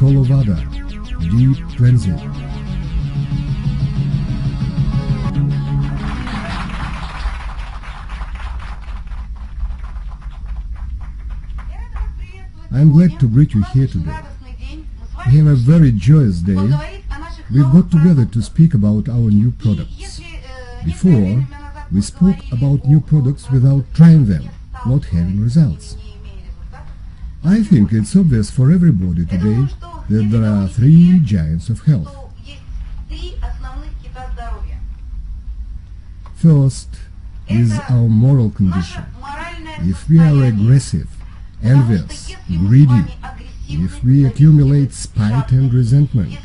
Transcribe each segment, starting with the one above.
Colo Vada, deep cleansing. I am glad to greet you here today. We have a very joyous day. We've got together to speak about our new products. Before, we spoke about new products without trying them, not having results. I think it's obvious for everybody today that there are three giants of health. First is our moral condition. If we are aggressive, envious, greedy, if we accumulate spite and resentment,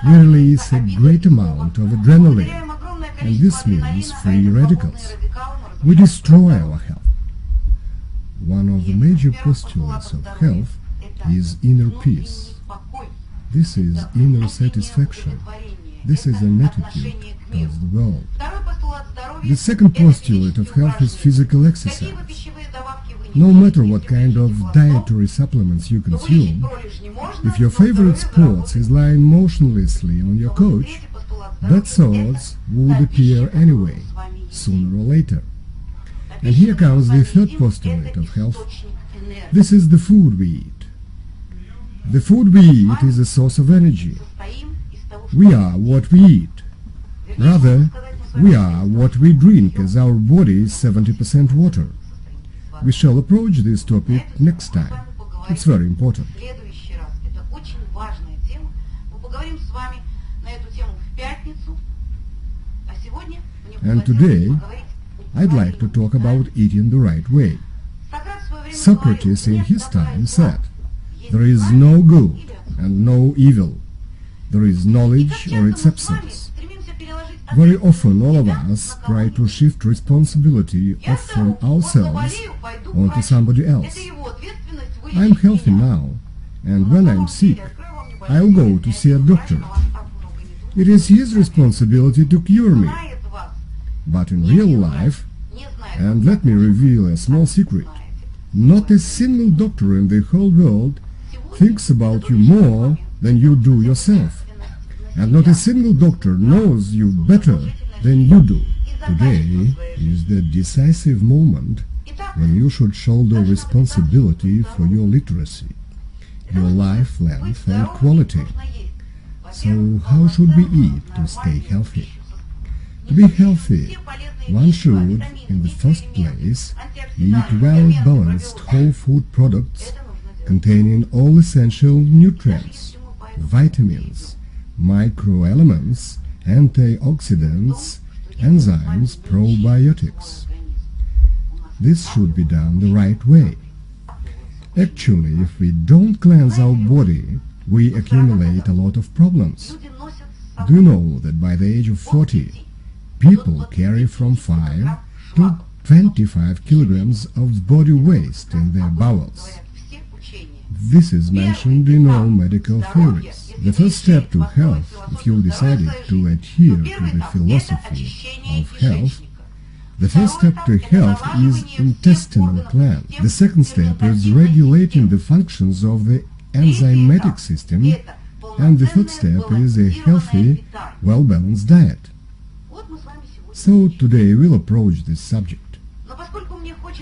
we release a great amount of adrenaline, and this means free radicals. We destroy our health. One of the major postulates of health is inner peace. This is inner satisfaction. This is an attitude towards the world. The second postulate of health is physical exercise. No matter what kind of dietary supplements you consume, if your favorite sport is lying motionlessly on your couch, bad thoughts would appear anyway, sooner or later. And here comes the third postulate of health. This is the food we eat. The food we eat is a source of energy. We are what we eat. Rather, we are what we drink, as our body is 70% water. We shall approach this topic next time. It's very important. And today, I'd like to talk about eating the right way. Socrates in his time said, "There is no good and no evil. There is knowledge or its absence." Very often all of us try to shift responsibility off from ourselves onto somebody else. I'm healthy now, and when I'm sick, I'll go to see a doctor. It is his responsibility to cure me. But in real life, and let me reveal a small secret, not a single doctor in the whole world thinks about you more than you do yourself. And not a single doctor knows you better than you do. Today is the decisive moment when you should shoulder responsibility for your literacy, your life length and quality. So how should we eat to stay healthy? To be healthy, one should, in the first place, eat well-balanced whole food products containing all essential nutrients, vitamins, microelements, antioxidants, enzymes, probiotics. This should be done the right way. Actually, if we don't cleanse our body, we accumulate a lot of problems. Do you know that by the age of 40, people carry from 5 to 25 kilograms of body waste in their bowels? This is mentioned in all medical theories. The first step to health, if you decided to adhere to the philosophy of health, the first step to health is intestinal cleanse. The second step is regulating the functions of the enzymatic system, and the third step is a healthy, well-balanced diet. So today we'll approach this subject.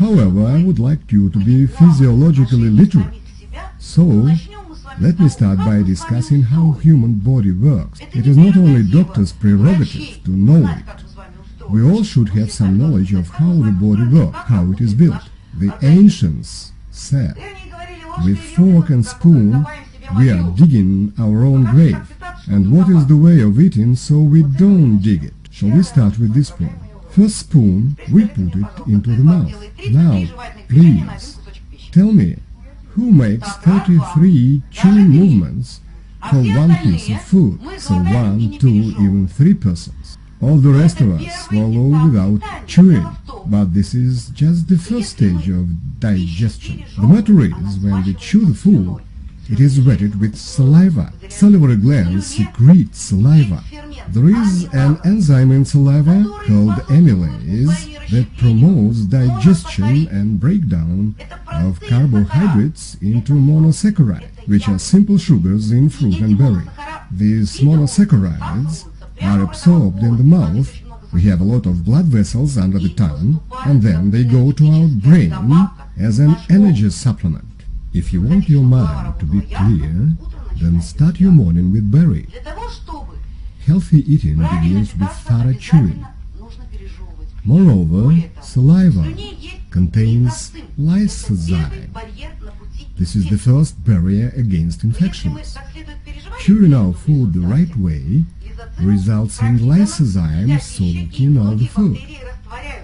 However, I would like you to be physiologically literate. So, let me start by discussing how human body works. It is not only doctor's prerogative to know it. We all should have some knowledge of how the body works, how it is built. The ancients said, "With fork and spoon, we are digging our own grave. And what is the way of eating so we don't dig it?" Shall we start with this point? First spoon, we put it into the mouth. Now, please, tell me, who makes 33 chewing movements for one piece of food? So 1, 2, even 3 persons. All the rest of us swallow without chewing. But this is just the first stage of digestion. The matter is, when we chew the food, It is wetted with saliva. Salivary glands secrete saliva. There is an enzyme in saliva called amylase that promotes digestion and breakdown of carbohydrates into monosaccharides, which are simple sugars in fruit and berry. These monosaccharides are absorbed in the mouth. We have a lot of blood vessels under the tongue, and then they go to our brain as an energy supplement. If you want your mind to be clear, then start your morning with berry. Healthy eating begins with thorough chewing. Moreover, saliva contains lysozyme. This is the first barrier against infections. Chewing our food the right way results in lysozyme soaking all the food.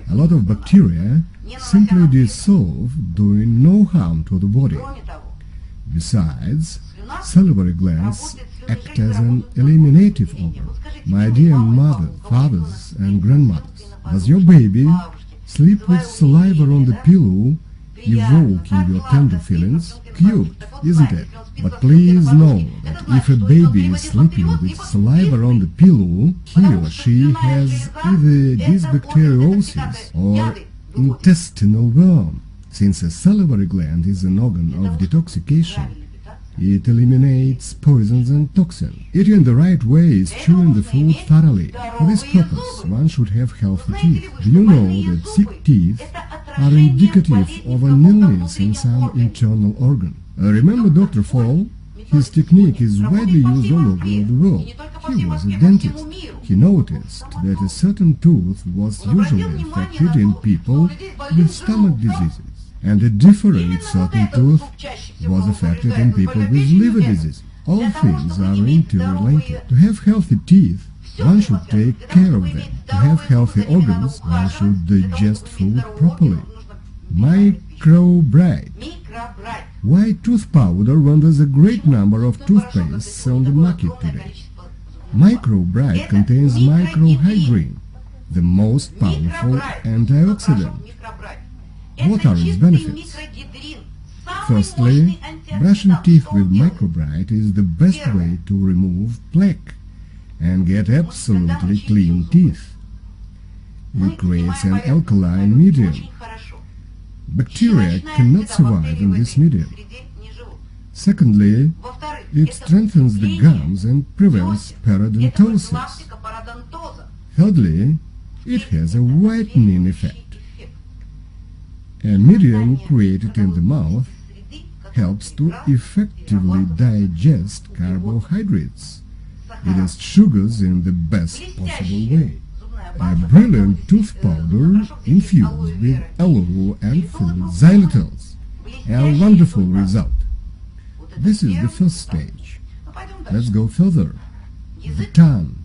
A lot of bacteria simply dissolve, doing no harm to the body. Besides, salivary glands act as an eliminative organ. My dear mothers, fathers, and grandmothers, does your baby sleep with saliva on the pillow, evoking your tender feelings? Cute, isn't it? But please know that if a baby is sleeping with saliva on the pillow, he or she has either dysbacteriosis or intestinal worm. Since a salivary gland is an organ of detoxification, it eliminates poisons and toxins. Eating the right way is chewing the food thoroughly. For this purpose, one should have healthy teeth. Do you know that sick teeth are indicative of an illness in some internal organ? Remember Dr. Fall? His technique is widely used all over the world. He was a dentist. He noticed that a certain tooth was usually affected in people with stomach diseases, and a different certain tooth was affected in people with liver disease. All things are interrelated. To have healthy teeth, one should take care of them. To have healthy organs, one should digest food properly. Microbride. Why tooth powder when there's a great number of toothpastes on the market today? Microbride contains microhydrin, the most powerful antioxidant. What are its benefits? Firstly, brushing teeth with microbride is the best way to remove plaque and get absolutely clean teeth. It creates an alkaline medium. Bacteria cannot survive in this medium. Secondly, it strengthens the gums and prevents parodontosis. Thirdly, it has a whitening effect. A medium created in the mouth helps to effectively digest carbohydrates. It has sugars in the best possible way. A brilliant tooth powder infused with aloe and fruit xylitol. A wonderful result. This is the first stage. Let's go further. The tongue.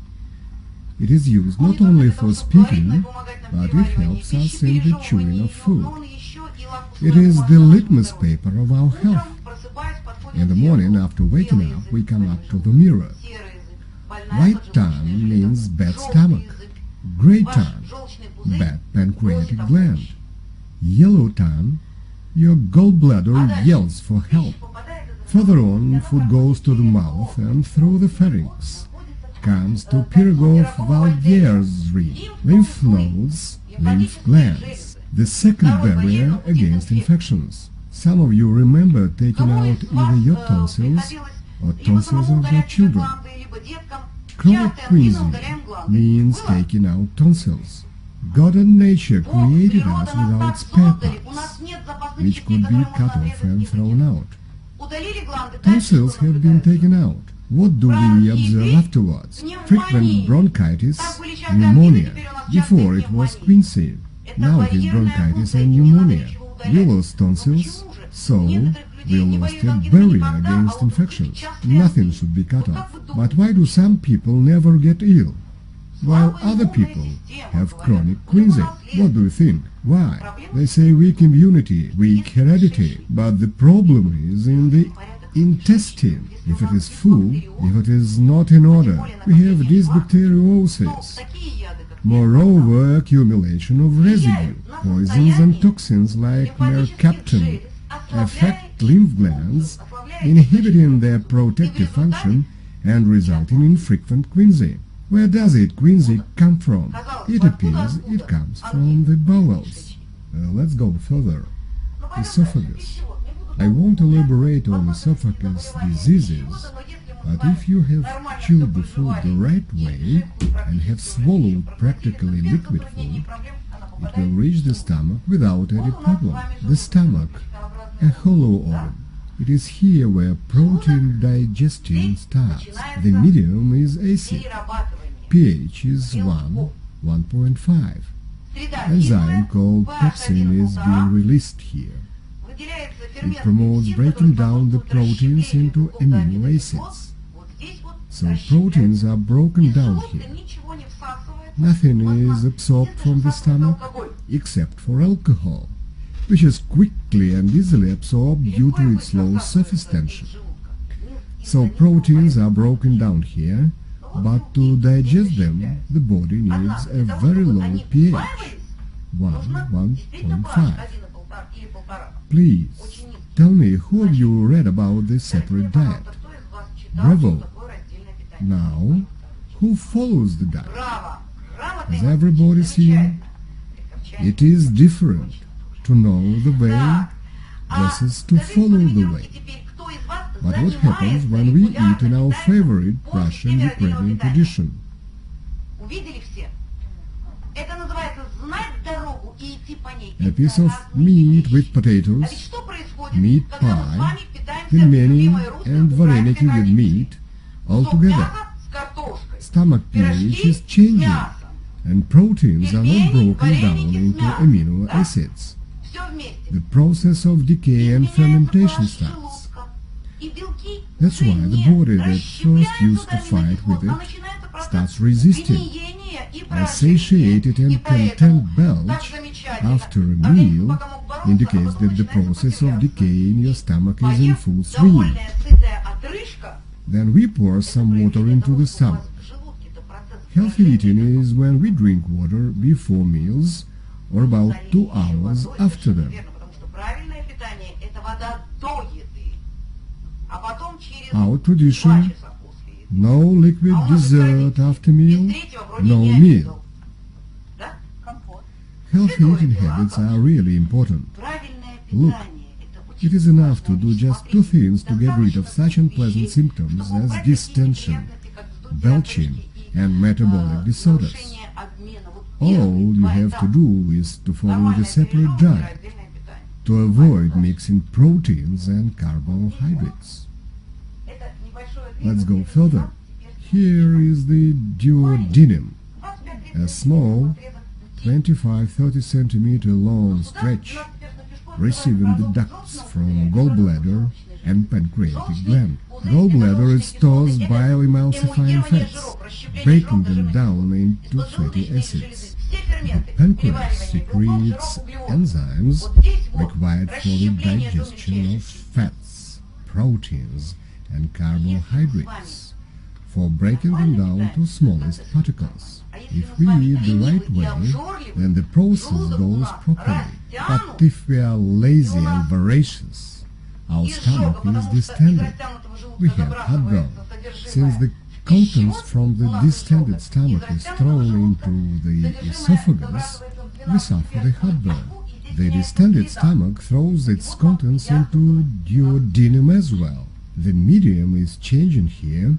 It is used not only for speaking, but it helps us in the chewing of food. It is the litmus paper of our health. In the morning after waking up, we come up to the mirror. White tongue means bad stomach. Grey tongue, bad pancreatic gland. Yellow tongue, your gallbladder yells for help. Further on, food goes to the mouth and through the pharynx. Comes to Pyrgov-Valder's lymph nodes, lymph glands. The second barrier against infections. Some of you remember taking out either your tonsils or tonsils of your children. Chronic quinsing means taking out tonsils. God and nature created us without spare parts, which could be cut off and thrown out. Tonsils have been taken out. What do we observe afterwards? Frequent bronchitis, pneumonia. Before it was quinsing. Now it is bronchitis and pneumonia. We lost tonsils, so we lost a barrier against infections. Nothing should be cut off. But why do some people never get ill, while other people have chronic quinsing? What do you think? Why? They say weak immunity, weak heredity. But the problem is in the intestine. If it is full, if it is not in order, we have dysbacteriosis. Moreover, accumulation of residue, poisons and toxins like mercaptan affect lymph glands, inhibiting their protective function and resulting in frequent quinsy. Where does quinsy come from? It appears it comes from the bowels. Let's go further. Esophagus. I won't elaborate on esophagus diseases, but if you have chewed the food the right way and have swallowed practically liquid food, it will reach the stomach without any problem. The stomach, a hollow organ. It is here where protein digestion starts. The medium is acid. pH is 1.5. Enzyme called pepsin is being released here. It promotes breaking down the proteins into amino acids. So proteins are broken down here. Nothing is absorbed from the stomach except for alcohol, which is quickly and easily absorbed due to its low surface tension. So proteins are broken down here, but to digest them, the body needs a very low pH, 1.5. Please, tell me, who of you read about this separate diet? Bravo! Now, who follows the diet? Has everybody seen? It is different to know the way versus to follow the way. But what happens when we eat in our favorite Russian-Ukrainian tradition? A piece of meat with potatoes, meat pie, pelmeni and vareniki with meat, all together. Stomach pH is changing, and proteins are not broken down into amino acids. The process of decay and fermentation starts. That's why the body that first used to fight with it starts resisting. A satiated and content belch after a meal indicates that the process of decay in your stomach is in full swing. Then we pour some water into the stomach. Healthy eating is when we drink water before meals or about 2 hours after them. Our tradition: no liquid dessert after meal, no meal. Healthy eating habits are really important. Look, it is enough to do just 2 things to get rid of such unpleasant symptoms as distension, belching, and metabolic disorders. All you have to do is to follow the separate diet, to avoid mixing proteins and carbohydrates. Let's go further. Here is the duodenum, a small 25-30 centimeter long stretch receiving the ducts from gallbladder and pancreatic gland. Gallbladder stores bioemulsifying fats, breaking them down into fatty acids. The pancreas secretes enzymes required for the digestion of fats, proteins, and carbohydrates, for breaking them down to smallest particles. If we eat the right way, then the process goes properly. But if we are lazy and voracious, our stomach is distended. We have heartburn. Since the contents from the distended stomach is thrown into the esophagus, we suffer the heartburn. The distended stomach throws its contents into duodenum as well. The medium is changing here,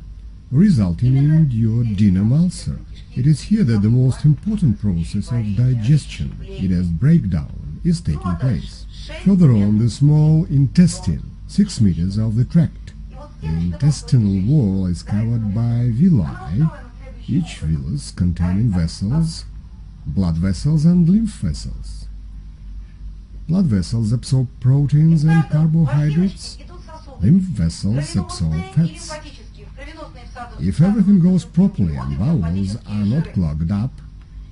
resulting in duodenum ulcer. It is here that the most important process of digestion, it is breakdown, is taking place. Further on, the small intestine, 6 meters of the tract. The intestinal wall is covered by villi, each villus containing vessels, blood vessels and lymph vessels. Blood vessels absorb proteins and carbohydrates, lymph vessels absorb fats. If everything goes properly and bowels are not clogged up,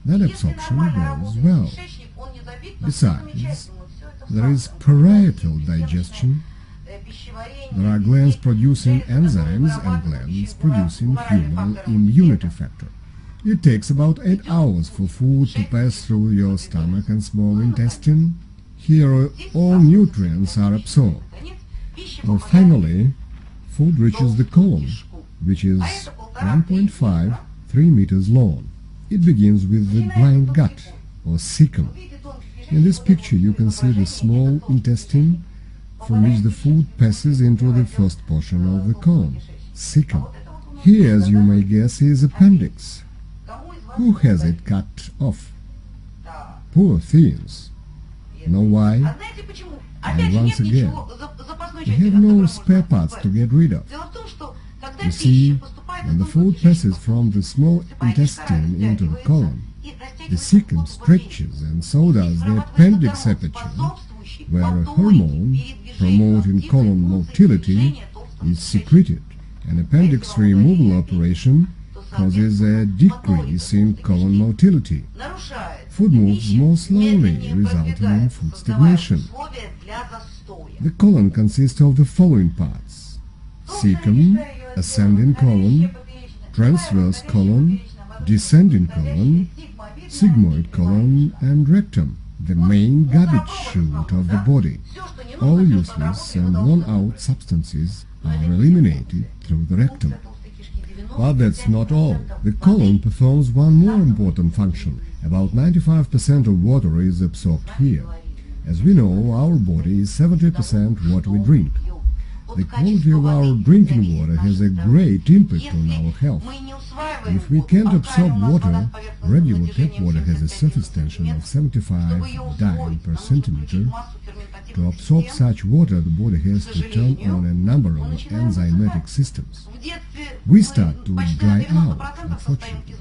then absorption goes well. Besides, there is parietal digestion. There are glands producing enzymes and glands producing human immunity factor. It takes about 8 hours for food to pass through your stomach and small intestine. Here all nutrients are absorbed. Or finally, food reaches the colon, which is 1.5–3 meters long. It begins with the blind gut, or cecum. In this picture you can see the small intestine from which the food passes into the first portion of the colon, cecum. Here, as you may guess, is appendix. Who has it cut off? Poor things. Know why? And once again, we have no spare parts to get rid of. You see, when the food passes from the small intestine into the colon, the cecum stretches, and so does the appendix aperture, where a hormone promoting colon motility is secreted. An appendix removal operation causes a decrease in colon motility. Food moves more slowly, resulting in food stagnation. The colon consists of the following parts: cecum, ascending colon, transverse colon, descending colon, sigmoid colon, and rectum, the main garbage chute of the body. All useless and worn-out substances are eliminated through the rectum. But that's not all. The colon performs one more important function. About 95% of water is absorbed here. As we know, our body is 70% what we drink. The quality of our drinking water has a great impact on our health. If we can't absorb water, regular tap water has a surface tension of 75 dyne per centimeter. To absorb such water, the body has to turn on a number of enzymatic systems. We start to dry out, unfortunately.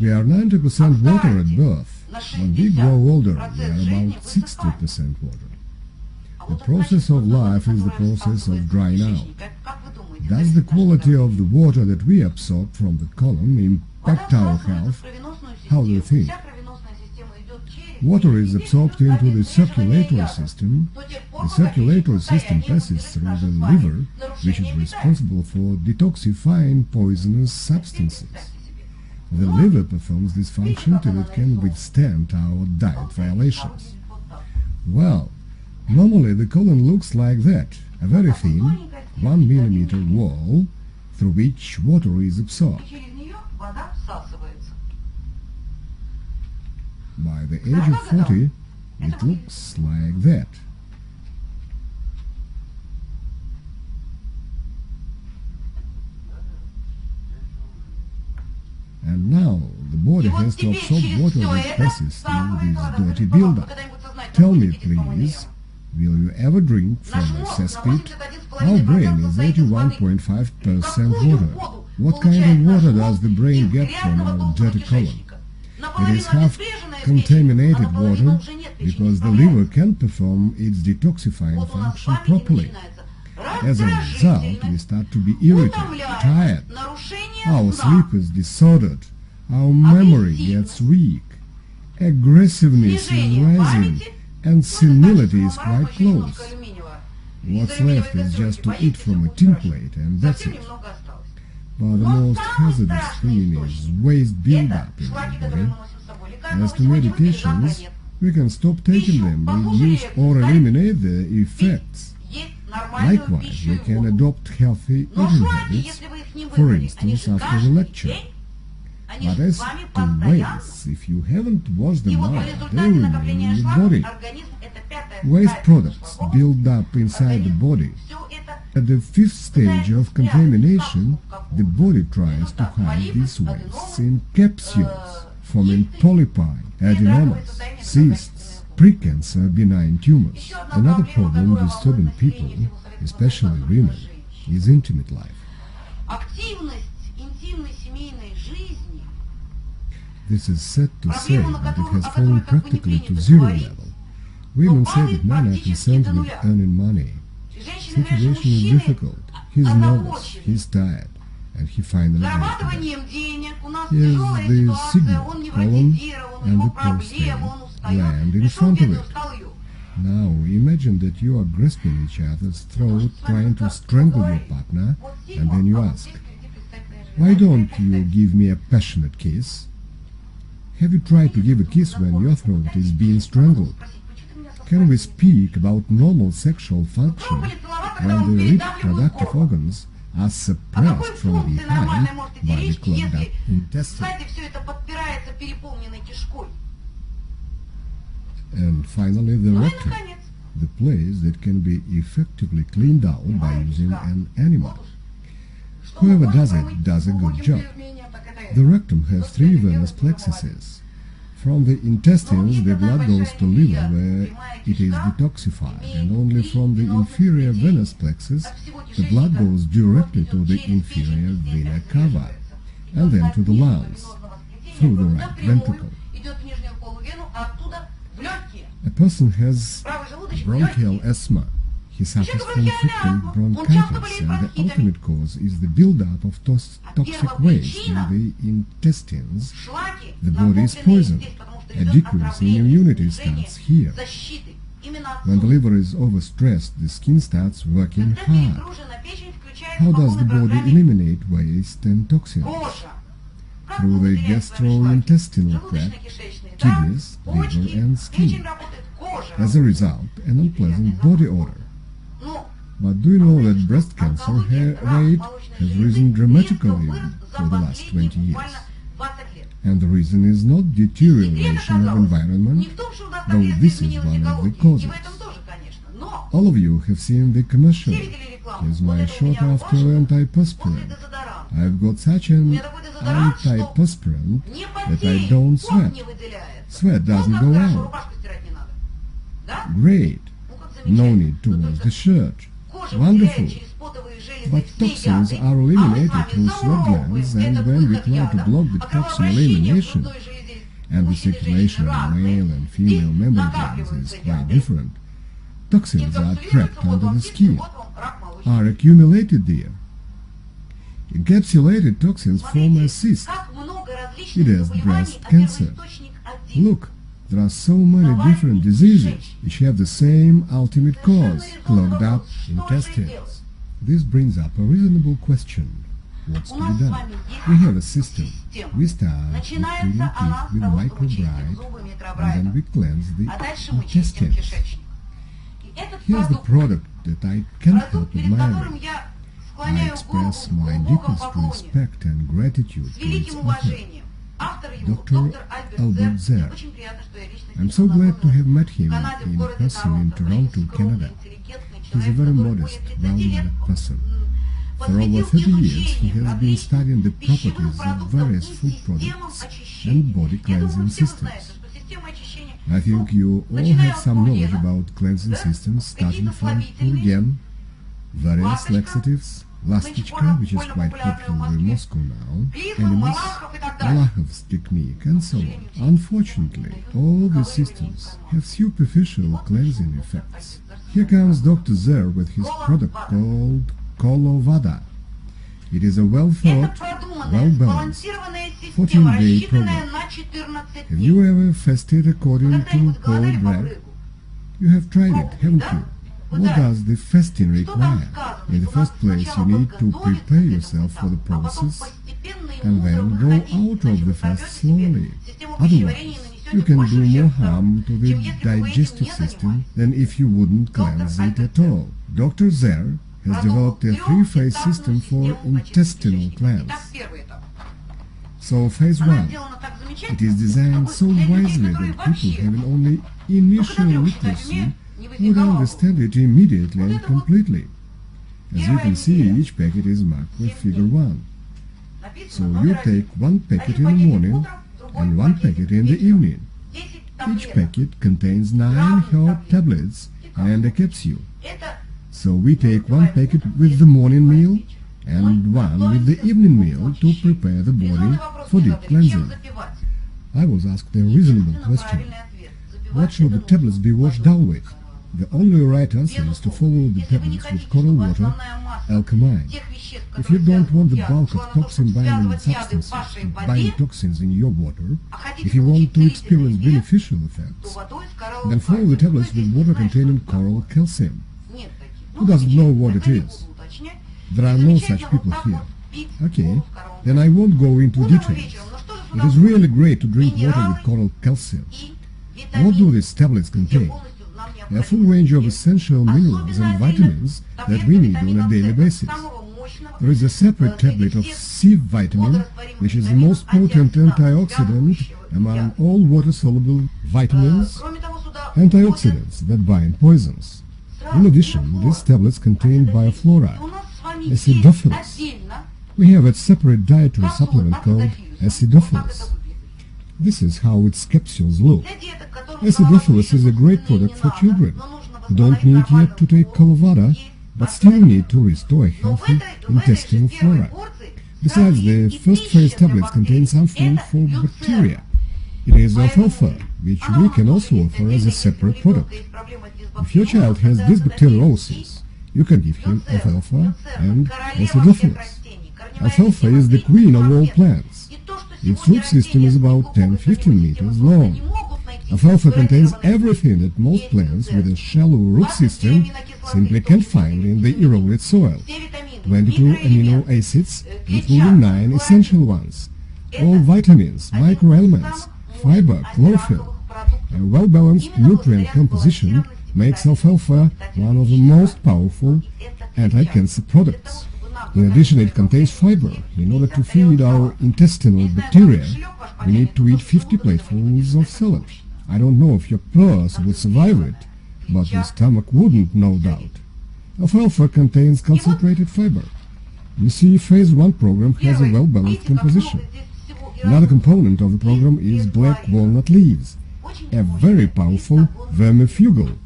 We are 90% water at birth. When we grow older, we are about 60% water. The process of life is the process of drying out. Does the quality of the water that we absorb from the colon impact our health? How do you think? Water is absorbed into the circulatory system. The circulatory system passes through the liver, which is responsible for detoxifying poisonous substances. The liver performs this function till it can withstand our diet violations. Well, normally the colon looks like that, a very thin, 1 millimeter wall through which water is absorbed. By the age of 40, it looks like that. And now the body has to absorb water that passes through this dirty buildup. Tell me, please, will you ever drink from a cesspit? Our brain is 81.5% water. What kind of water does the brain get from our dirty colon? It is half contaminated water because the liver can't perform its detoxifying function properly. As a result, we start to be irritated, tired. Our sleep is disordered. Our memory gets weak. Aggressiveness is rising, and senility is quite close. What's left is just to eat from a tin plate, and that's it. But the most hazardous thing is waste build-up in the body. As to medications, we can stop taking them, reduce or eliminate the effects. Likewise, we can adopt healthy eating habits, for instance, after the lecture. But as to wastes, if you haven't washed them out, they remain in your body. Waste products build up inside the body. At the fifth stage of contamination, the body tries to hide these wastes in capsules, forming polypi, adenomas, cysts, precancer, benign tumors. Another problem disturbing people, especially women, is intimate life. This is sad to say, but it has fallen practically to zero level. Women say that men are concerned with earning money. Situation is difficult. He's nervous, he's tired, and he finally goes to bed. Here's the sigmoid colon and the prostate gland in front of it. Now imagine that you are grasping each other's throat, trying to strangle your partner, and then you ask, "Why don't you give me a passionate kiss?" Have you tried to give a kiss when your throat is being strangled? Can we speak about normal sexual function when the reproductive organs are suppressed from behind by the clogged up intestine? And finally, the rectum, the place that can be effectively cleaned out by using an enema. Whoever does it does a good job. The rectum has 3 venous plexuses. From the intestines, the blood goes to liver, where it is detoxified, and only from the inferior venous plexus, the blood goes directly to the inferior vena cava, and then to the lungs, through the right ventricle. A person has bronchial asthma. He suffers from frequent bronchitis, and the ultimate cause is the build-up of toxic waste in the intestines. The body is poisoned. A decrease in immunity starts here. When the liver is overstressed, the skin starts working hard. How does the body eliminate waste and toxins? Through the gastrointestinal tract, kidneys, liver, and skin. As a result, an unpleasant body odor. But do you know that breast cancer rate has risen dramatically for the last 20 years? And the reason is not deterioration of environment, though this is one of the causes. All of you have seen the commercial. Here's my short after antiperspirant. I've got such an antiperspirant that I don't sweat. Sweat doesn't go out. Great. No need to wash the shirt. Wonderful. But toxins are eliminated through sweat glands, and when we try to block the toxin elimination, and the circulation of male and female mammary glands is quite different, toxins are trapped under the skin, are accumulated there. Encapsulated toxins form a cyst. It has breast cancer. Look, there are so many different diseases which have the same ultimate cause, clogged up intestines. This brings up a reasonable question. What's to be done? We have a system. We start with cleaning teeth with microbride, and then we cleanse the intestines. Here's the product that I can't help admiring. I express my deepest respect and gratitude to its author, Dr. Albert Zer. I'm so glad to have met him in person in Toronto, Canada. He's a very modest, well-mannered person. For over 30 years, he has been studying the properties of various food products and body cleansing systems. I think you all have some knowledge about cleansing systems, starting from Purgen, various laxatives, Lastichka, which is quite popular in Moscow now, enemas, Malakhov's technique, and so on. Unfortunately, all these systems have superficial cleansing effects. Here comes Dr. Zer with his product called Colo Vada. It is a well-thought, well-balanced 14-day program. Have you ever fasted according to Paul Bragg? You have tried it, haven't you? What does the fasting require? In the first place, you need to prepare yourself for the process and then go out of the fast slowly. Otherwise, you can do more harm to the digestive system than if you wouldn't cleanse it at all. Dr. Zer has developed a 3-phase system for intestinal cleanse. So, phase 1. It is designed so wisely that people having only initial literacy would understand it immediately and completely. As you can see, each packet is marked with figure 1. So you take 1 packet in the morning and 1 packet in the evening. Each packet contains 9 herb tablets and a capsule. So we take 1 packet with the morning meal and 1 with the evening meal to prepare the body for deep cleansing. I was asked a reasonable question. What should the tablets be washed down with? The only right answer is to follow the tablets with coral water, alkaline. If you don't want the bulk of toxin-binding substances to bind toxins in your water, if you want to experience beneficial effects, then follow the tablets with water containing coral calcium. Who doesn't know what it is? There are no such people here. Okay, then I won't go into details. It is really great to drink water with coral calcium. What do these tablets contain? a full range of essential minerals and vitamins that we need on a daily basis. There is a separate tablet of C vitamin, which is the most potent antioxidant among all water-soluble vitamins, antioxidants that bind poisons. In addition, these tablets contain biofluoride, acidophilus. We have a separate dietary supplement called acidophilus. This is how its capsules look. Acidophilus is a great product for children who don't need yet to take Colo Vada, but still need to restore a healthy intestinal flora. Besides, the first phase tablets contain some food for bacteria. It is alfalfa, which we can also offer as a separate product. If your child has dysbacteriosis, you can give him alfalfa and acidophilus. Alfalfa is the queen of all plants. Its root system is about 10-15 meters long. Alfalfa contains everything that most plants with a shallow root system simply can't find in the eroded soil. 22 amino acids, including 9 essential ones. All vitamins, microelements, fiber, chlorophyll. A well-balanced nutrient composition makes alfalfa one of the most powerful anti-cancer products. In addition, it contains fiber. In order to feed our intestinal bacteria, we need to eat 50 platefuls of salad. I don't know if your purse would survive it, but your stomach wouldn't, no doubt. Alfalfa contains concentrated fiber. You see, Phase 1 program has a well-balanced composition. Another component of the program is black walnut leaves, a very powerful vermifugal.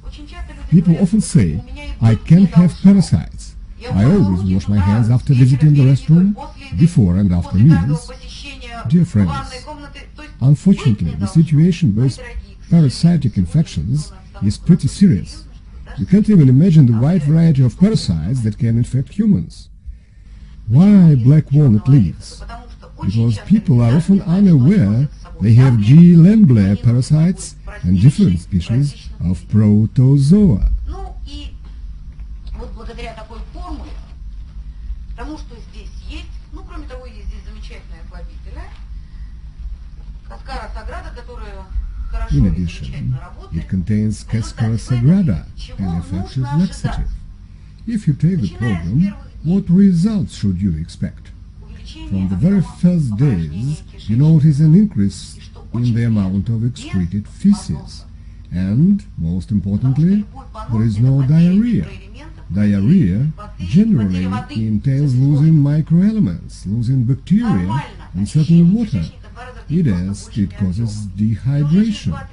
People often say, I can't have parasites. I always wash my hands after visiting the restroom, before and after meals. Dear friends, unfortunately, the situation with parasitic infections is pretty serious. You can't even imagine the wide variety of parasites that can infect humans. Why black walnut leaves? Because people are often unaware they have G. Lamblia parasites and different species of protozoa. In addition, it contains Cascara sagrada, an effective laxative. If you take the program, what results should you expect? From the very first days, you notice an increase in the amount of excreted feces. And, most importantly, there is no diarrhea. Diarrhea generally entails losing microelements, losing bacteria, and certainly water. It causes dehydration.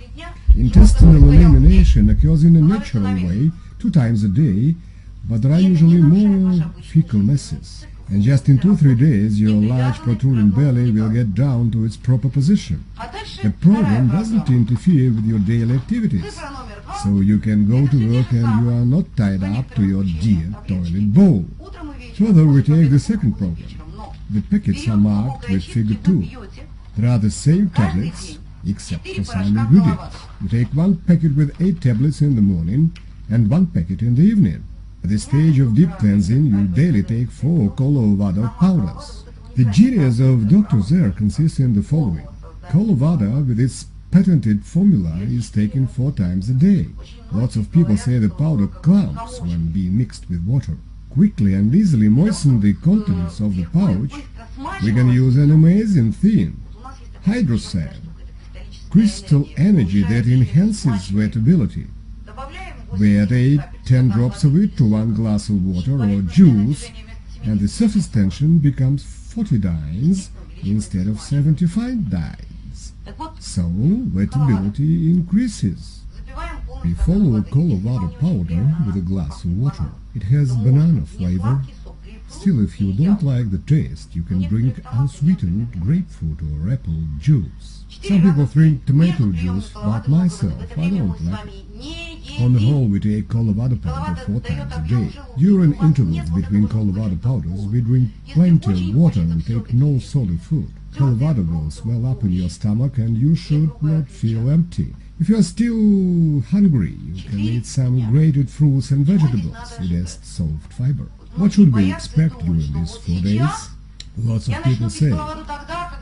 Intestinal elimination occurs in a natural way 2 times a day, but there are usually more fecal masses. And just in 2-3 days, your large protruding belly will get down to its proper position. The program doesn't interfere with your daily activities, so you can go to work and you are not tied up to your dear toilet bowl. Further, we take the second program. The packets are marked with figure 2. There are the same tablets, except for some ingredients. You take 1 packet with 8 tablets in the morning and 1 packet in the evening. At the stage of deep cleansing, you daily take 4 Colo Vada powders. The genius of Dr. Zer consists in the following. Colo Vada, with its patented formula, is taken 4 times a day. Lots of people say the powder clumps when being mixed with water. Quickly and easily moisten the contents of the pouch. We can use an amazing thing. Hydrocyan, crystal energy that enhances wettability. We add 8-10 drops of it to 1 glass of water or juice, and the surface tension becomes 40 dynes instead of 75 dynes. So, wettability increases. We follow Colo Vada powder with a glass of water. It has banana flavor. Still, if you don't like the taste, you can drink unsweetened grapefruit or apple juice. Some people drink tomato juice, but myself, I don't like it. On the whole, we take Colo Vada powder 4 times a day. During intervals between Colo Vada powders, we drink plenty of water and take no solid food. Colo Vada will swell up in your stomach and you should not feel empty. If you are still hungry, you can eat some grated fruits and vegetables. It has soft fiber. What should we expect during these 4 days? Lots of people say,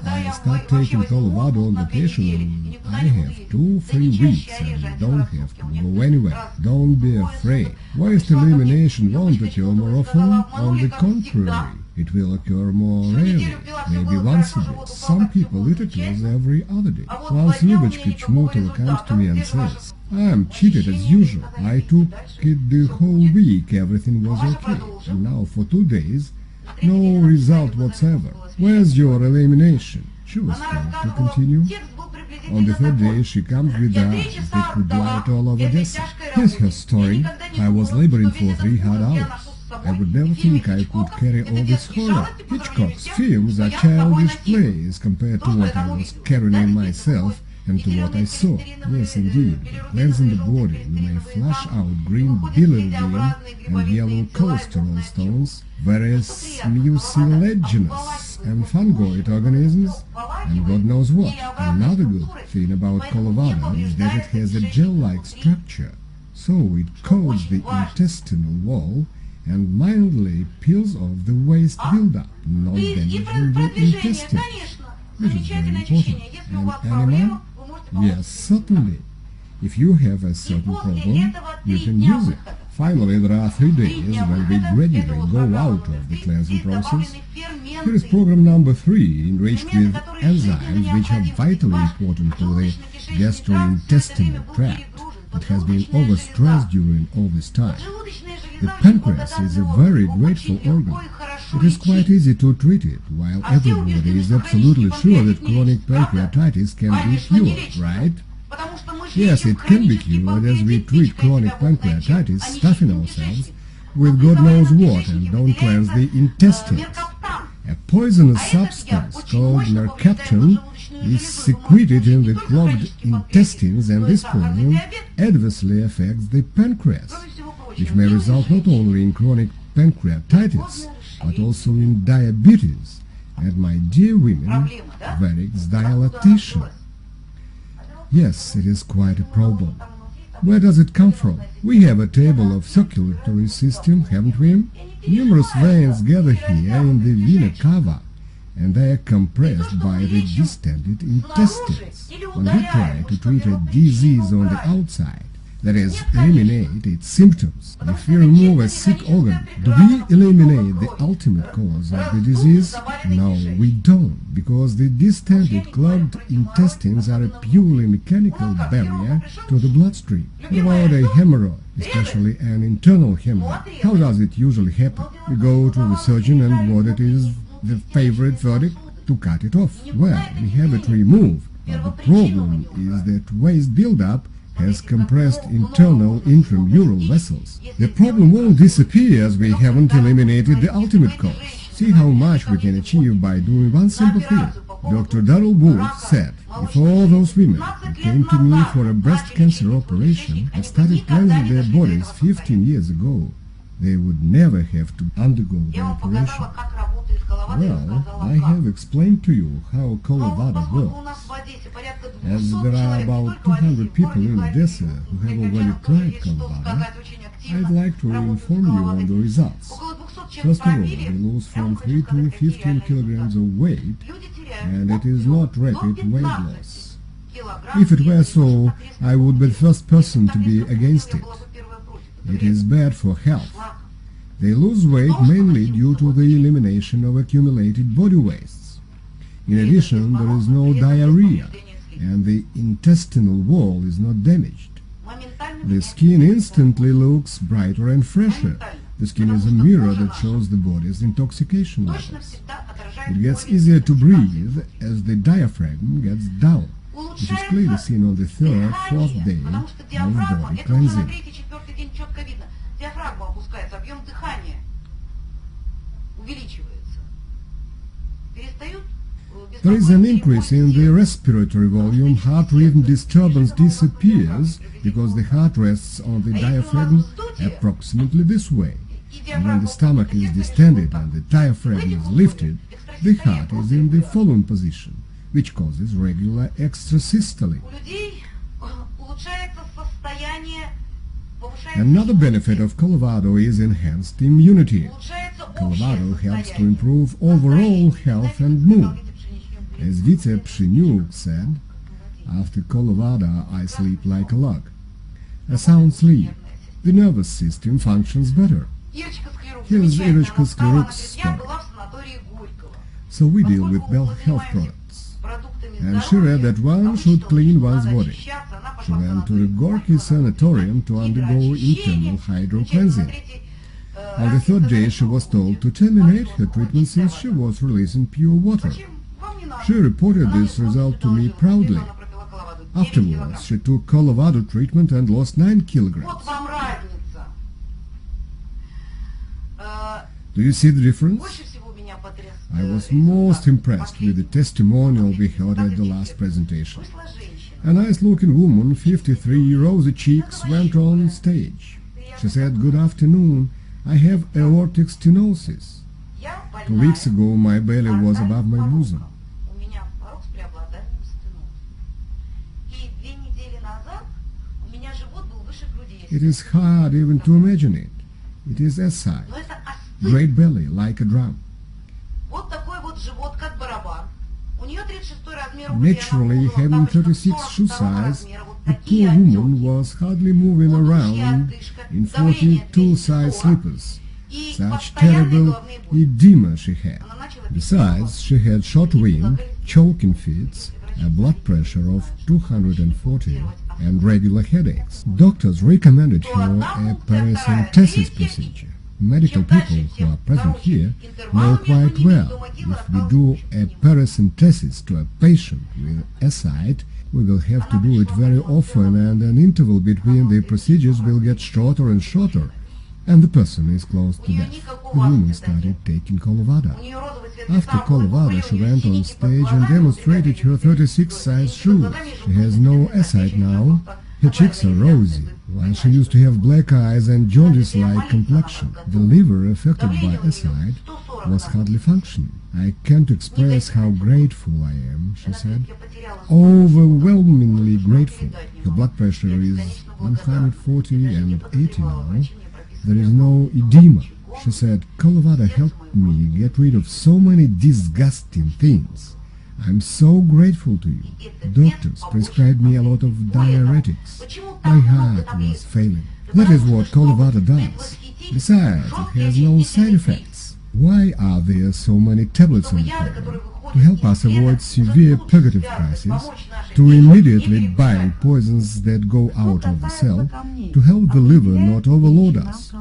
I start taking Colo Vada on vacation, I have 2 free weeks and don't have to go anywhere. Don't be afraid. Waste elimination won't occur more often. On the contrary, it will occur more rarely, maybe once a day. Some people it occurs every other day. Once Lubachka Chmutova comes to me and says, "I'm cheated as usual. I took it the whole week, everything was okay. And now for 2 days, no result whatsoever. Where's your elimination?" She was told to continue. On the 3rd day, she comes with they could light all over Odessa. Here's her story. "I was laboring for 3 hard hours. I would never think I could carry all this horror. Hitchcock's films are childish plays compared to what I was carrying in myself and to what I saw. Yes, indeed, cleansing the body, you may flush out green bilirubin and yellow cholesterol stones, various mucilaginous and fungoid organisms, and God knows what. Another good thing about Colo Vada is that it has a gel-like structure, so it coats the intestinal wall and mildly peels off the waste buildup, not damaging the intestines, which is very important. An animal? Yes, certainly. If you have a certain problem, you can use it. Finally, there are 3 days when we gradually go out of the cleansing process. Here is program number 3, enriched with enzymes which are vitally important to the gastrointestinal tract that has been overstressed during all this time. The pancreas is a very grateful organ. It is quite easy to treat it, while everybody is absolutely sure that chronic pancreatitis can be cured, right? Yes, it can be cured as we treat chronic pancreatitis, stuffing ourselves with God knows what and don't cleanse the intestines. A poisonous substance called mercaptan is secreted in the clogged intestines, and this poison adversely affects the pancreas, which may result not only in chronic pancreatitis, but also in diabetes, and, my dear women, varix dilatation. Yes, it is quite a problem. Where does it come from? We have a table of circulatory system, haven't we? Numerous veins gather here in the vena cava, and they are compressed by the distended intestines. When we try to treat a disease on the outside, that is, eliminate its symptoms, if we remove a sick organ, do we eliminate the ultimate cause of the disease? No, we don't, because the distended clogged intestines are a purely mechanical barrier to the bloodstream. What about a hemorrhoid, especially an internal hemorrhoid? How does it usually happen? We go to the surgeon, and what it is the favorite verdict? To cut it off. Well, we have it removed, but the problem is that waste buildup has compressed internal intramural vessels. The problem won't disappear as we haven't eliminated the ultimate cause. See how much we can achieve by doing one simple thing. Dr. Darrell Wolf said, if all those women who came to me for a breast cancer operation had started cleansing their bodies 15 years ago, they would never have to undergo the operation. Well, I have explained to you how Colo Vada works. As there are about 200 people in Odessa who have already tried Colo Vada, I'd like to inform you on the results. First of all, they lose from 3 to 15 kilograms of weight, and it is not rapid weight loss. If it were so, I would be the first person to be against it. It is bad for health. They lose weight mainly due to the elimination of accumulated body wastes. In addition, there is no diarrhea, and the intestinal wall is not damaged. The skin instantly looks brighter and fresher. The skin is a mirror that shows the body's intoxication levels. It gets easier to breathe as the diaphragm gets dull, which is clearly seen on the 3rd, 4th day of body cleansing. There is an increase in the respiratory volume. Heart rhythm disturbance disappears because the heart rests on the diaphragm approximately this way. And when the stomach is distended and the diaphragm is lifted, the heart is in the following position, which causes regular extrasystole. Another benefit of Colo Vada is enhanced immunity. Colo Vada helps to improve overall health and mood. As Vita Psheniuk said, after Colo Vada I sleep like a log. A sound sleep. The nervous system functions better. Here's Irочка Skleruk's story. So we deal with health products. And she read that one should clean one's body. She went to the Gorky Sanatorium to undergo internal hydro-cleansing. On the third day she was told to terminate her treatment since she was releasing pure water. She reported this result to me proudly. Afterwards, she took Colo Vada treatment and lost 9 kilograms. Do you see the difference? I was most impressed with the testimonial we heard at the last presentation. A nice-looking woman, 53, rosy cheeks, went on stage. She said, "Good afternoon, I have aortic stenosis. 2 weeks ago my belly was above my bosom. It is hard even to imagine it. It is SI, great belly, like a drum. Naturally, having 36 shoe size, the poor woman was hardly moving around in 42 size slippers. Such terrible edema she had. Besides, she had short wind, choking fits, a blood pressure of 240, and regular headaches. Doctors recommended her a paracentesis procedure. Medical people who are present here know quite well if we do a paracentesis to a patient with ascites, we will have to do it very often, and an interval between the procedures will get shorter and shorter, and the person is close to death. The woman started taking Colo Vada. After Colo Vada, she went on stage and demonstrated her 36 size shoes. She has no ascite now. Her cheeks are rosy, while she used to have black eyes and jaundice-like complexion. The liver affected by ascite was hardly functioning. I can't express how grateful I am, she said. Overwhelmingly grateful. Her blood pressure is 140 and 80 now. There is no edema. She said, Colo Vada helped me get rid of so many disgusting things. I'm so grateful to you. Doctors prescribed me a lot of diuretics. My heart was failing. That is what Colo Vada does. Besides, it has no side effects. Why are there so many tablets in the program? To help us avoid severe purgative crises, to immediately bind poisons that go out of the cell, to help the liver not overload us.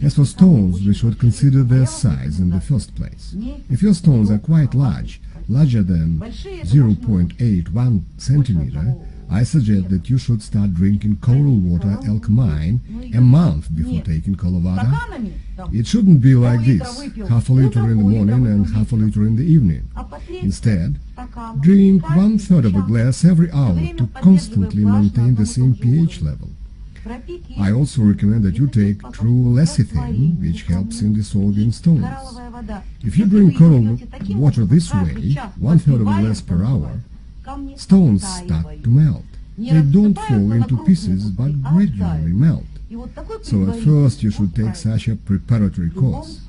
As for stones, we should consider their size in the first place. If your stones are quite large, larger than 0.81 centimeter, I suggest that you should start drinking coral water alkaline a month before taking Colo Vada. It shouldn't be like this, half a liter in the morning and half a liter in the evening. Instead, drink 1/3 of a glass every hour to constantly maintain the same pH level. I also recommend that you take true lecithin, which helps in dissolving stones. If you drink coral water this way, 1/3 of a glass per hour, stones start to melt. They don't fall into pieces but gradually melt. So at first you should take such a preparatory course.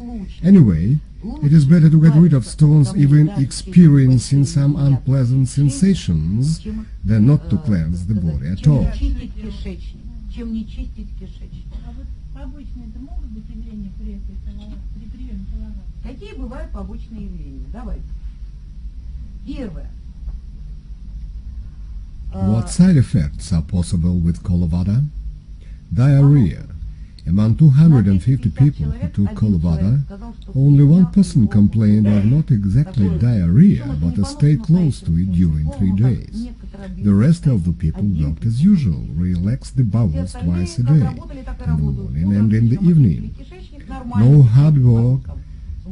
Anyway, it is better to get rid of stones even experiencing some unpleasant sensations than not to cleanse the body at all. Чем не чистить кишечник. А вот побочные-то могут быть явления при приеме Colo Vada? Какие бывают побочные явления? Давайте. Первое. What side effects are possible with Colo Vada? Diarrhea. Among 250 people who took Colo Vada, only one person complained of not exactly diarrhea, but a stay close to it during 3 days. The rest of the people worked as usual, relaxed the bowels twice a day, in the morning and in the evening. No hard work,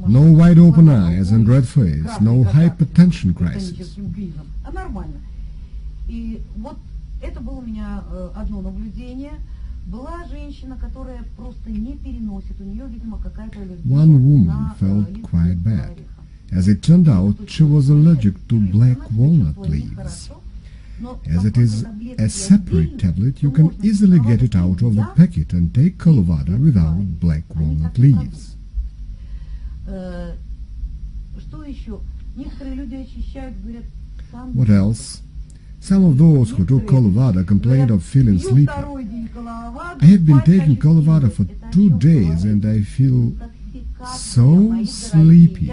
no wide open eyes and red face, no hypertension crisis. One woman felt quite bad. As it turned out, she was allergic to black walnut leaves. As it is a separate tablet, you can easily get it out of the packet and take Colo Vada without black walnut leaves. Некоторые люди очищают, говорят, сам. What else? Some of those who took Colo Vada complained of feeling sleepy. Второй день Colo Vada, I have been taking Colo Vada for 2 days and I feel so sleepy.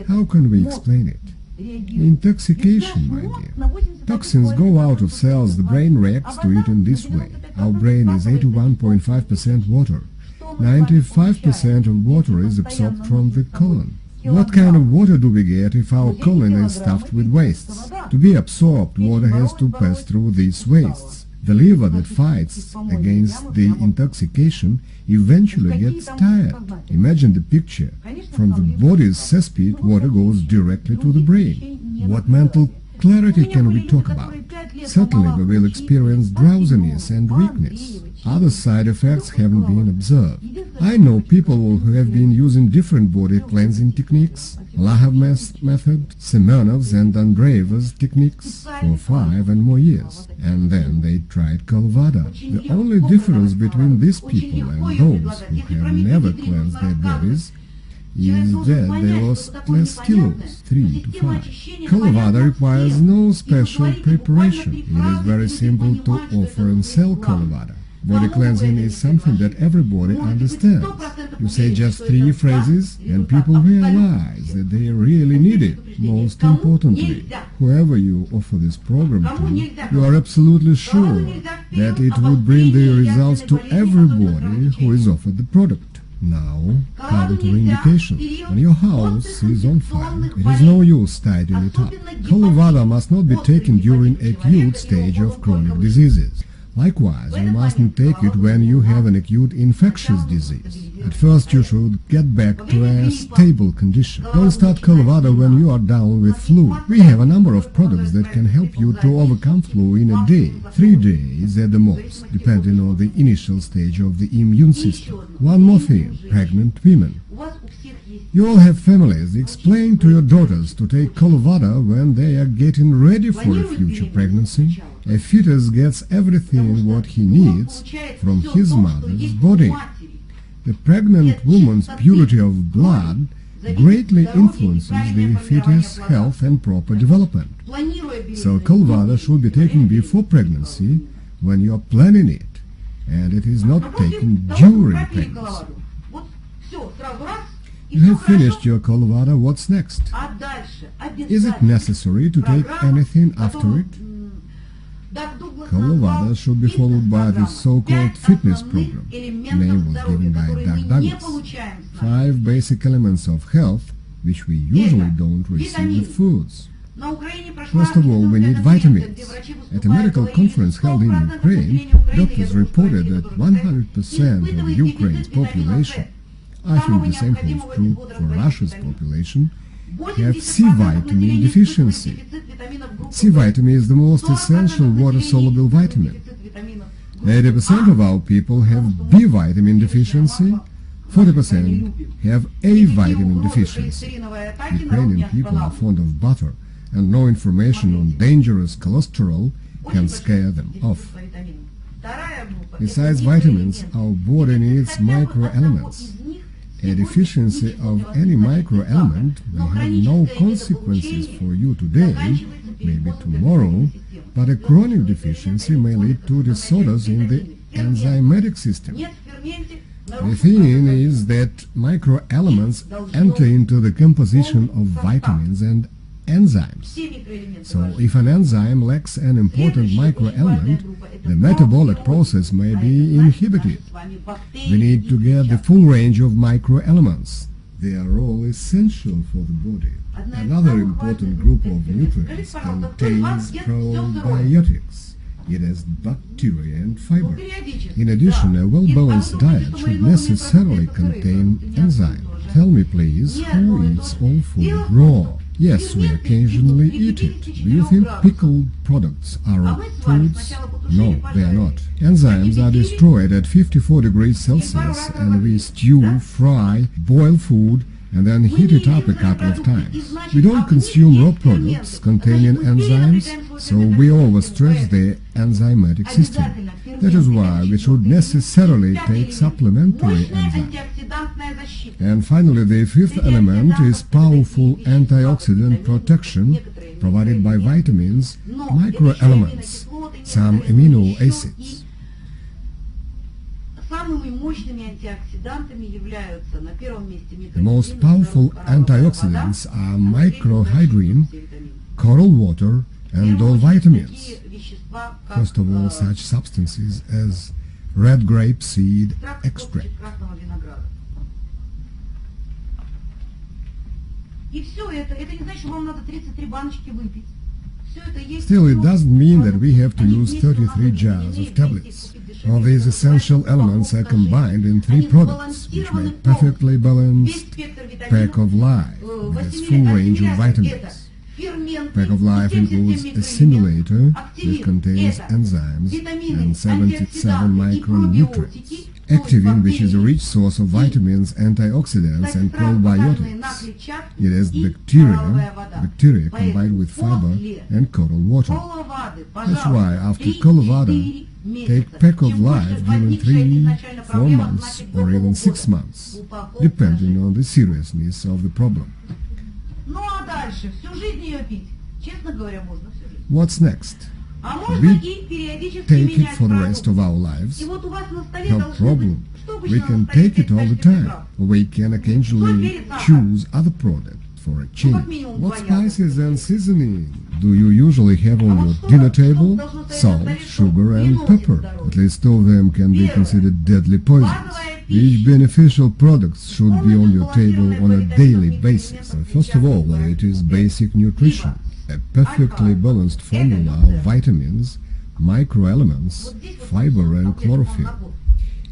How can we explain it? Intoxication, my dear. Toxins go out of cells, the brain reacts to it in this way. Our brain is 81.5% water. 95% of water is absorbed from the colon. What kind of water do we get if our colon is stuffed with wastes? To be absorbed, water has to pass through these wastes. The liver that fights against the intoxication eventually gets tired. Imagine the picture. From the body's cesspit, water goes directly to the brain. What mental clarity can we talk about? Certainly we will experience drowsiness and weakness. Other side effects haven't been observed. I know people who have been using different body cleansing techniques, Lahav method, Semenov's and Andreeva's techniques for 5 and more years, and then they tried Colo Vada. The only difference between these people and those who have never cleansed their bodies is that they lost less kilos, 3 to 5. Colo Vada requires no special preparation. It is very simple to offer and sell Colo Vada. Body cleansing is something that everybody understands. You say just 3 phrases and people realize that they really need it. Most importantly, whoever you offer this program to, you are absolutely sure that it would bring the results to everybody who is offered the product. Now, counterindication. When your house is on fire, it is no use tidying it up. Colo Vada must not be taken during acute stage of chronic diseases. Likewise, you mustn't take it when you have an acute infectious disease. At first you should get back to a stable condition. Don't start Colo Vada when you are down with flu. We have a number of products that can help you to overcome flu in a day, 3 days at the most, depending on the initial stage of the immune system. One more thing, pregnant women. You all have families. Explain to your daughters to take Colo Vada when they are getting ready for a future pregnancy. A fetus gets everything what he needs from his mother's body. The pregnant woman's purity of blood greatly influences the fetus' health and proper development. So Colo Vada should be taken before pregnancy when you are planning it, and it is not taken during pregnancy. You have finished your Colo Vada, what's next? Is it necessary to take anything after it? Colo Vada should be followed by the so-called fitness program. The name was given by Doug Douglas. 5 basic elements of health, which we usually don't receive with foods. First of all, we need vitamins. At a medical conference held in Ukraine, doctors reported that 100% of Ukraine's population, I think the same holds true for Russia's population, have C vitamin deficiency. C vitamin is the most essential water-soluble vitamin. 80% of our people have B vitamin deficiency, 40% have A vitamin deficiency. Ukrainian people are fond of butter, and no information on dangerous cholesterol can scare them off. Besides vitamins, our body needs microelements. A deficiency of any microelement may have no consequences for you today, maybe tomorrow, but a chronic deficiency may lead to disorders in the enzymatic system. The thing is that microelements enter into the composition of vitamins and enzymes. So if an enzyme lacks an important microelement, the metabolic process may be inhibited. We need to get the full range of microelements. They are all essential for the body. Another important group of nutrients contains probiotics. It has bacteria and fiber. In addition, a well-balanced diet should necessarily contain enzymes. Tell me please, who eats all food raw? Yes, we occasionally eat it. Do you think pickled products are raw foods? No, they are not. Enzymes are destroyed at 54 degrees Celsius, and we stew, fry, boil food, and then heat it up a couple of times. We don't consume raw products containing enzymes, so we overstress the enzymatic system. That is why we should necessarily take supplementary enzymes. And finally, the fifth element is powerful antioxidant protection provided by vitamins, microelements, some amino acids. The most powerful antioxidants are microhydrin, coral water, and all vitamins. First of all, such substances as red grape seed extract. Still, it doesn't mean that we have to use 33 jars of tablets. All these essential elements are combined in 3 products, which make perfectly balanced pack of life with its full range of vitamins. Pack of life includes a simulator that contains enzymes and 77 micronutrients. Activin, which is a rich source of vitamins, antioxidants and probiotics. It has bacteria combined with fiber and coral water. That's why after Colo Vada, take pack of life given 3, 4 months or even 6 months, depending on the seriousness of the problem. What's next? We take it for the rest of our lives. No problem. We can take it all the time. We can occasionally choose other products for a change. What spices and seasoning do you usually have on your dinner table? Salt, sugar and pepper. At least 2 of them can be considered deadly poisons. Each beneficial product should be on your table on a daily basis. First of all, it is basic nutrition. A perfectly balanced formula of vitamins, microelements, fiber and chlorophyll.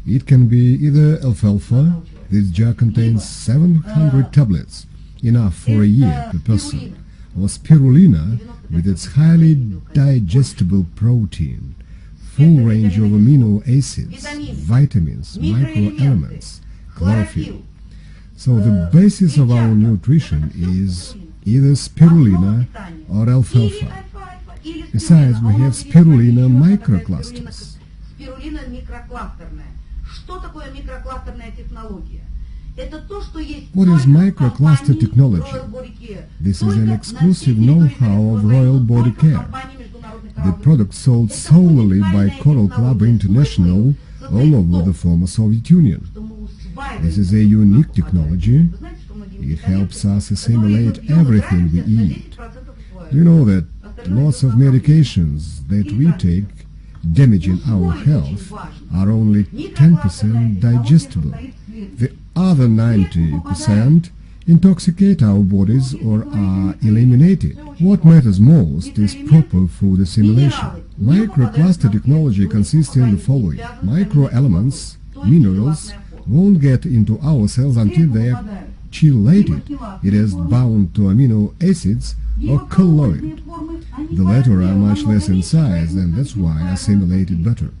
It can be either alfalfa. This jar contains 700 tablets, enough for a year per person, or spirulina with its highly digestible protein, full range of amino acids, vitamins, microelements, chlorophyll. So the basis of our nutrition is either spirulina or alfalfa. Besides, we have spirulina microclusters. What is microcluster technology? This is an exclusive know-how of Royal Body Care. The product sold solely by Coral Club International all over the former Soviet Union. This is a unique technology. It helps us assimilate everything we eat. You know that lots of medications that we take damaging our health are only 10% digestible. The other 90% intoxicate our bodies or are eliminated. What matters most is proper food assimilation. Microcluster technology consists in the following. Microelements, minerals, won't get into our cells until they are chelated. It is bound to amino acids or colloid. The latter are much less in size, and that's why assimilated better.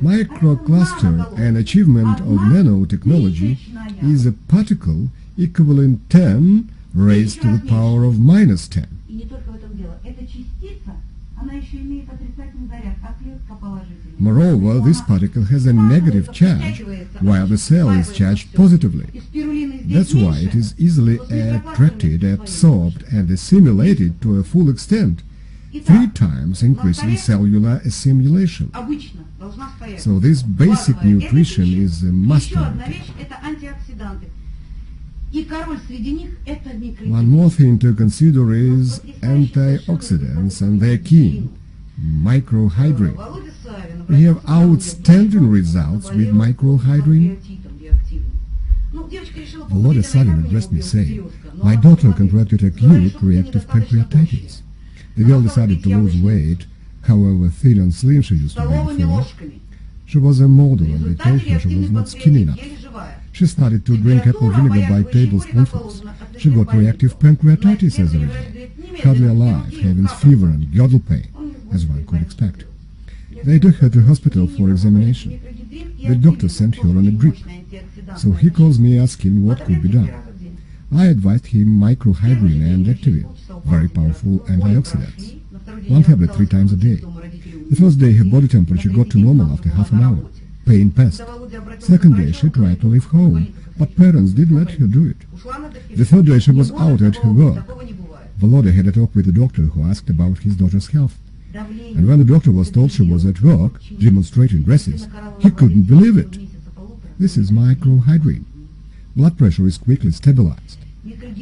Microcluster, an achievement of nanotechnology, is a particle equivalent 10 raised to the power of minus 10. Moreover, this particle has a negative charge, while the cell is charged positively. That's why it is easily attracted, absorbed, and assimilated to a full extent, 3 times increasing cellular assimilation. So this basic nutrition is a must-have. One more thing to consider is antioxidants and their king, microhydrin. We have outstanding results with microhydrin. Volodya Savin addressed me saying, "My daughter contracted acute reactive pancreatitis. The girl decided to lose weight, however thin and slim she used to be before. She was a model and they told her she was not skinny enough. She started to drink apple vinegar by tablespoonfuls. She got reactive pancreatitis as a result, hardly alive, having fever and girdle pain, as one could expect. They took her to hospital for examination. The doctor sent her on a drip. So he calls me asking what could be done. I advised him microhydrin and activin, very powerful antioxidants. 1 tablet 3 times a day. The first day her body temperature got to normal after half an hour. pain passed. Second day she tried to leave home, but parents didn't let her do it. The third day she was out at her work. Volodya had a talk with the doctor, who asked about his daughter's health. And when the doctor was told she was at work, demonstrating dresses, he couldn't believe it. This is microhydrin. Blood pressure is quickly stabilized.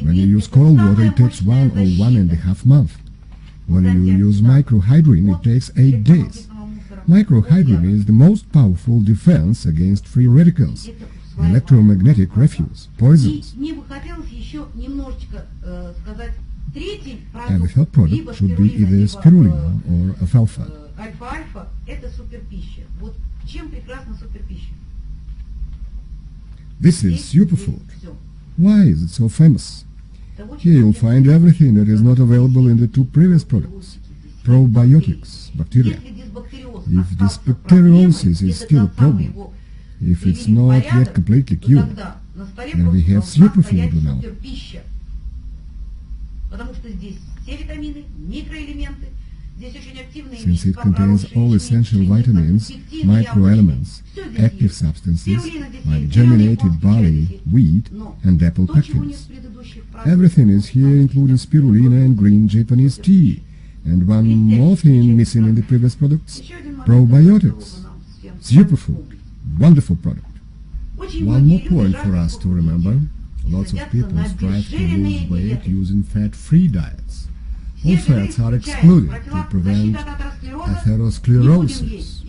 When you use Colo Vada, it takes 1 or 1.5 months. When you use microhydrin, it takes 8 days. Microhydrin is the most powerful defense against free radicals, electromagnetic refuse, poisons. And the third product should be either spirulina or alfalfa. This is superfood. Why is it so famous? Here you'll find everything that is not available in the 2 previous products. Probiotics, bacteria. If this bacteriosis is still a problem, if it's not yet completely cured, then we have superfood now. Since it contains all essential vitamins, microelements, active substances like germinated barley, wheat, and apple pectins. Everything is here, including spirulina and green Japanese tea. And one more thing missing in the previous products: probiotics. Superfood. Wonderful product. One more point for us to remember: lots of people strive to lose weight using fat-free diets. All fats are excluded to prevent atherosclerosis.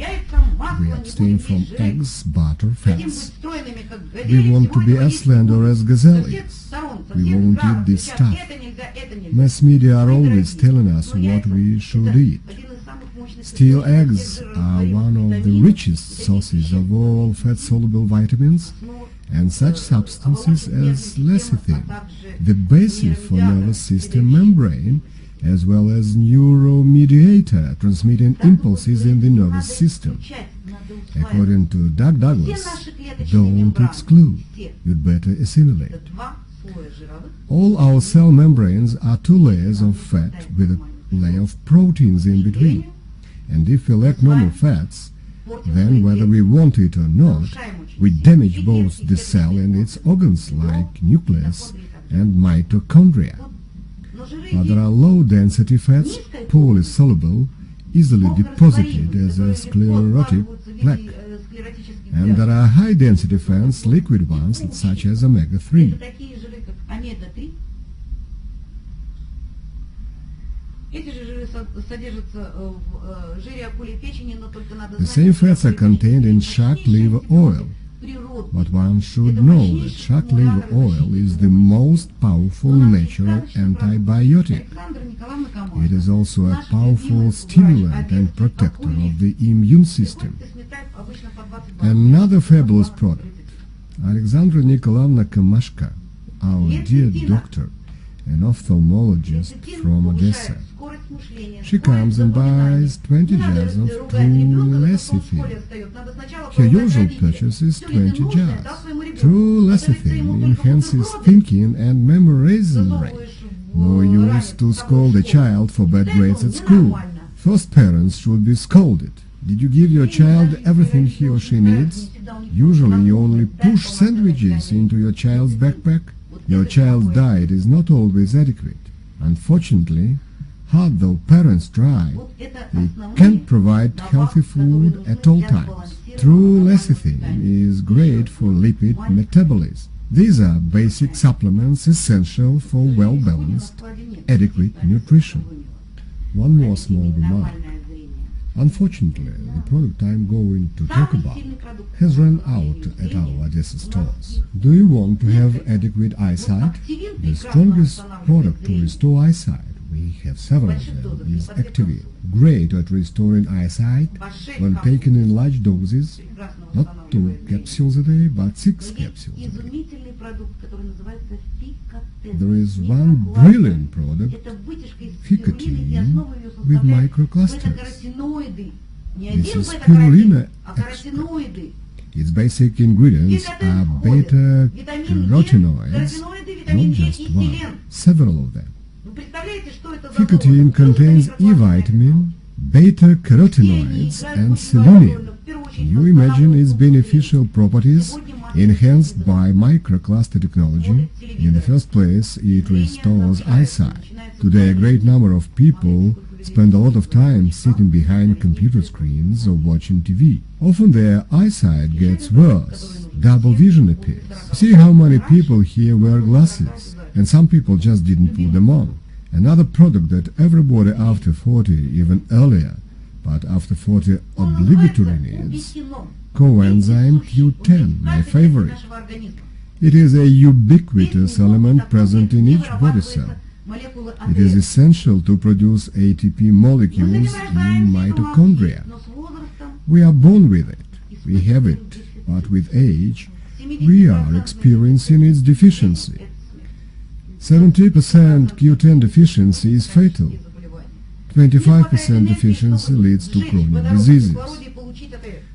We abstain from eggs, butter, fats. We want to be as slender as gazelles. We won't eat this stuff. Mass media are always telling us what we should eat. Still, eggs are one of the richest sources of all fat-soluble vitamins and such substances as lecithin, the basis for nervous system membrane, as well as neuromediator transmitting impulses in the nervous system. According to Doug Douglas, don't exclude, you'd better assimilate. All our cell membranes are 2 layers of fat with a layer of proteins in between. And if we lack normal fats, then whether we want it or not, we damage both the cell and its organs like nucleus and mitochondria. But there are low-density fats, poorly soluble, easily deposited as a sclerotic plaque. And there are high-density fats, liquid ones, such as omega-3. The same fats are contained in shark liver oil, but one should know that shark liver oil is the most powerful natural antibiotic. It is also a powerful stimulant and protector of the immune system. Another fabulous product. Alexandra Nikolaevna Kamashka, our dear doctor, an ophthalmologist from Odessa. She comes and buys 20 jars of true lecithin. Her usual purchase is 20 jars. True lecithin enhances thinking and memorization rate. No use to scold a child for bad grades at school. First, parents should be scolded. Did you give your child everything he or she needs? Usually you only push sandwiches into your child's backpack. Your child's diet is not always adequate. Unfortunately, hard though parents try, they can't provide healthy food at all times. True lecithin is great for lipid metabolism. These are basic supplements essential for well-balanced, adequate nutrition. One more small remark. Unfortunately, the product I'm going to talk about has run out at our Odessa stores. Do you want to have adequate eyesight? The strongest product to restore eyesight, we have several of them, is Activate. Great at restoring eyesight when taken in large doses, not 2 capsules a day, but 6 capsules a day. There is one brilliant product, Ficatine, with microclusters. This is spirulina extract. Its basic ingredients are beta-carotenoids, not just one, several of them. Ficatine contains E vitamin, beta-carotenoids, and selenium. You imagine its beneficial properties enhanced by microcluster technology. In the first place, it restores eyesight. Today, a great number of people spend a lot of time sitting behind computer screens or watching TV. Often their eyesight gets worse. Double vision appears. See how many people here wear glasses, and some people just didn't put them on. Another product that everybody after 40, even earlier, but after 40 obligatory needs, coenzyme Q10, my favorite. It is a ubiquitous element present in each body cell. It is essential to produce ATP molecules in mitochondria. We are born with it, we have it, but with age, we are experiencing its deficiency. 70% Q10 deficiency is fatal. 25% deficiency leads to chronic diseases.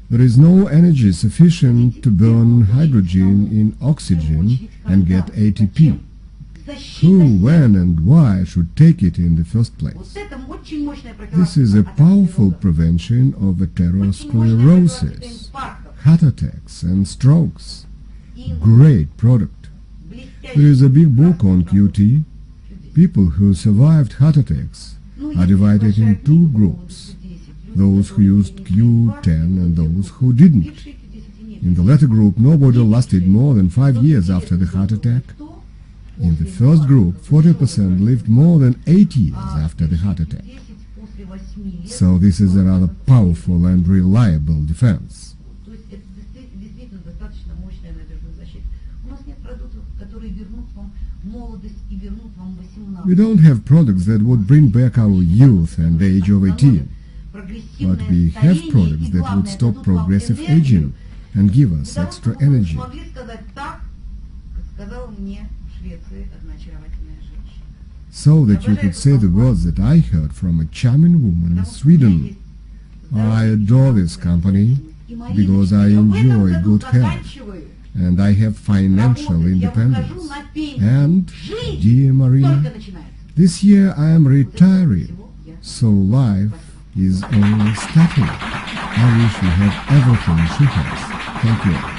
There is no energy sufficient to burn hydrogen in oxygen and get ATP. Who, when and why should take it in the first place? This is a powerful prevention of atherosclerosis, heart attacks and strokes. Great product. There is a big book on QT. People who survived heart attacks are divided in two groups, those who used Q10 and those who didn't. In the latter group, nobody lasted more than 5 years after the heart attack. In the first group, 40% lived more than 8 years after the heart attack. So this is a rather powerful and reliable defense. We don't have products that would bring back our youth and the age of 18, but we have products that would stop progressive aging and give us extra energy. So that you could say the words that I heard from a charming woman in Sweden. I adore this company because I enjoy good health and I have financial independence. And, dear Marina, this year I am retiring, so life is only starting. I wish you have everything she has. Thank you.